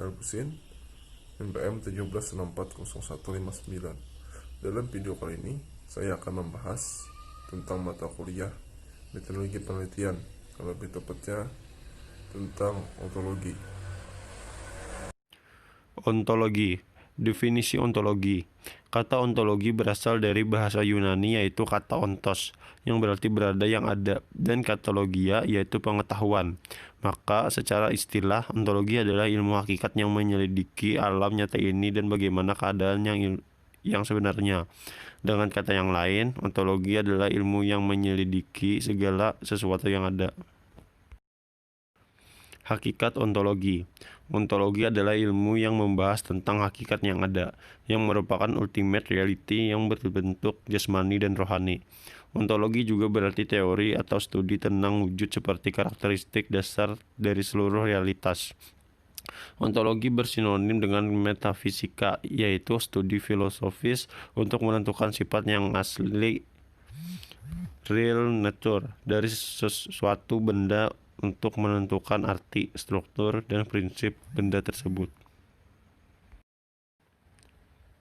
Galbusin, NPM 17640159. Dalam video kali ini, saya akan membahas tentang mata kuliah metodologi penelitian, kalau lebih tepatnya tentang ontologi. Ontologi. Definisi ontologi. Kata ontologi berasal dari bahasa Yunani yaitu kata ontos, yang berarti berada yang ada, dan kata logia yaitu pengetahuan. Maka secara istilah, ontologi adalah ilmu hakikat yang menyelidiki alam nyata ini dan bagaimana keadaan yang sebenarnya. Dengan kata yang lain, ontologi adalah ilmu yang menyelidiki segala sesuatu yang ada. Hakikat ontologi. Ontologi adalah ilmu yang membahas tentang hakikat yang ada, yang merupakan ultimate reality yang berbentuk jasmani dan rohani. Ontologi juga berarti teori atau studi tentang wujud seperti karakteristik dasar dari seluruh realitas. Ontologi bersinonim dengan metafisika, yaitu studi filosofis untuk menentukan sifat yang asli real nature dari sesuatu benda untuk menentukan arti, struktur, dan prinsip benda tersebut.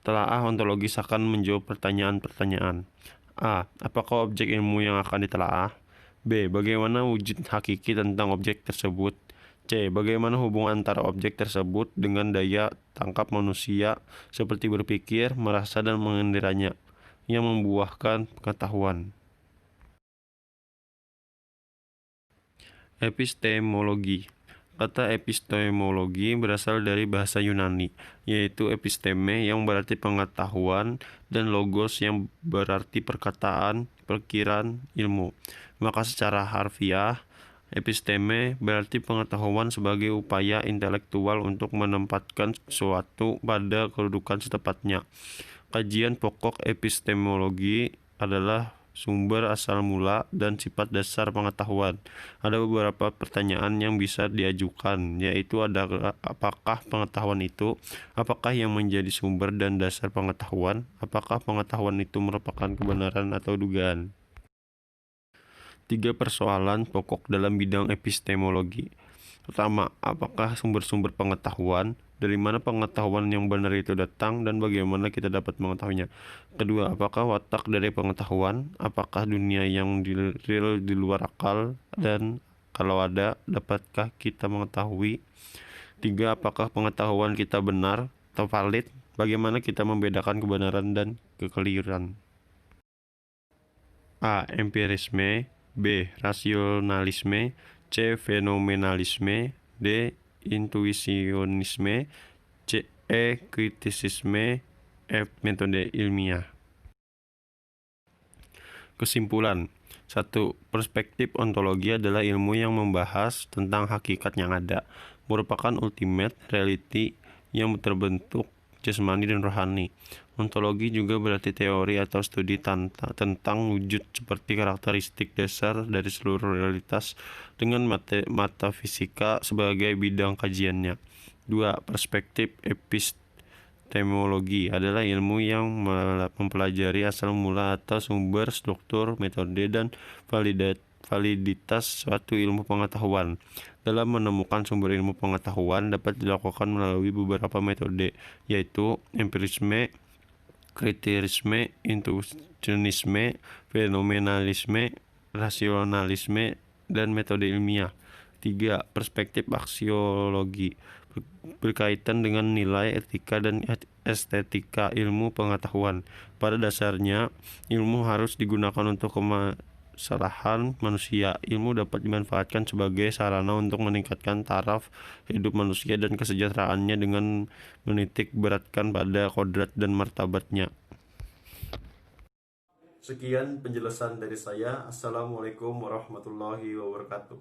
Telaah ontologis akan menjawab pertanyaan-pertanyaan. A. Apakah objek ilmu yang akan ditelaah? B. Bagaimana wujud hakiki tentang objek tersebut? C. Bagaimana hubungan antara objek tersebut dengan daya tangkap manusia seperti berpikir, merasa, dan mengendiranya yang membuahkan pengetahuan. Epistemologi. Kata epistemologi berasal dari bahasa Yunani, yaitu episteme yang berarti pengetahuan dan logos yang berarti perkataan, pikiran, ilmu. Maka secara harfiah, episteme berarti pengetahuan sebagai upaya intelektual untuk menempatkan sesuatu pada kedudukan setepatnya. Kajian pokok epistemologi adalah sumber asal mula dan sifat dasar pengetahuan. Ada beberapa pertanyaan yang bisa diajukan, yaitu apakah pengetahuan itu, apakah yang menjadi sumber dan dasar pengetahuan, apakah pengetahuan itu merupakan kebenaran atau dugaan. 3 persoalan pokok dalam bidang epistemologi. Pertama, apakah sumber-sumber pengetahuan? Dari mana pengetahuan yang benar itu datang dan bagaimana kita dapat mengetahuinya? Kedua, apakah watak dari pengetahuan? Apakah dunia yang real di luar akal? Dan kalau ada, dapatkah kita mengetahui? 3, apakah pengetahuan kita benar atau valid? Bagaimana kita membedakan kebenaran dan kekeliruan? A. Empirisme. B. Rasionalisme. C. Fenomenalisme. D. Intuisionisme. C. Kritisisme. F. Metode ilmiah. Kesimpulan. 1. Perspektif ontologi adalah ilmu yang membahas tentang hakikat yang ada, merupakan ultimate reality yang terbentuk jasmani dan rohani. Ontologi juga berarti teori atau studi tentang wujud seperti karakteristik dasar dari seluruh realitas dengan metafisika sebagai bidang kajiannya. 2. Perspektif epistemologi adalah ilmu yang mempelajari asal mula atau sumber, struktur, metode, dan validitas suatu ilmu pengetahuan. Dalam menemukan sumber ilmu pengetahuan dapat dilakukan melalui beberapa metode, yaitu empirisme, kritisisme, intuisionisme, fenomenalisme, rasionalisme, dan metode ilmiah. 3. Perspektif aksiologi berkaitan dengan nilai, etika, dan estetika ilmu pengetahuan. Pada dasarnya, ilmu harus digunakan untuk kemaslahan manusia. Ilmu dapat dimanfaatkan sebagai sarana untuk meningkatkan taraf hidup manusia dan kesejahteraannya dengan menitik beratkan pada kodrat dan martabatnya. Sekian penjelasan dari saya. Assalamualaikum warahmatullahi wabarakatuh.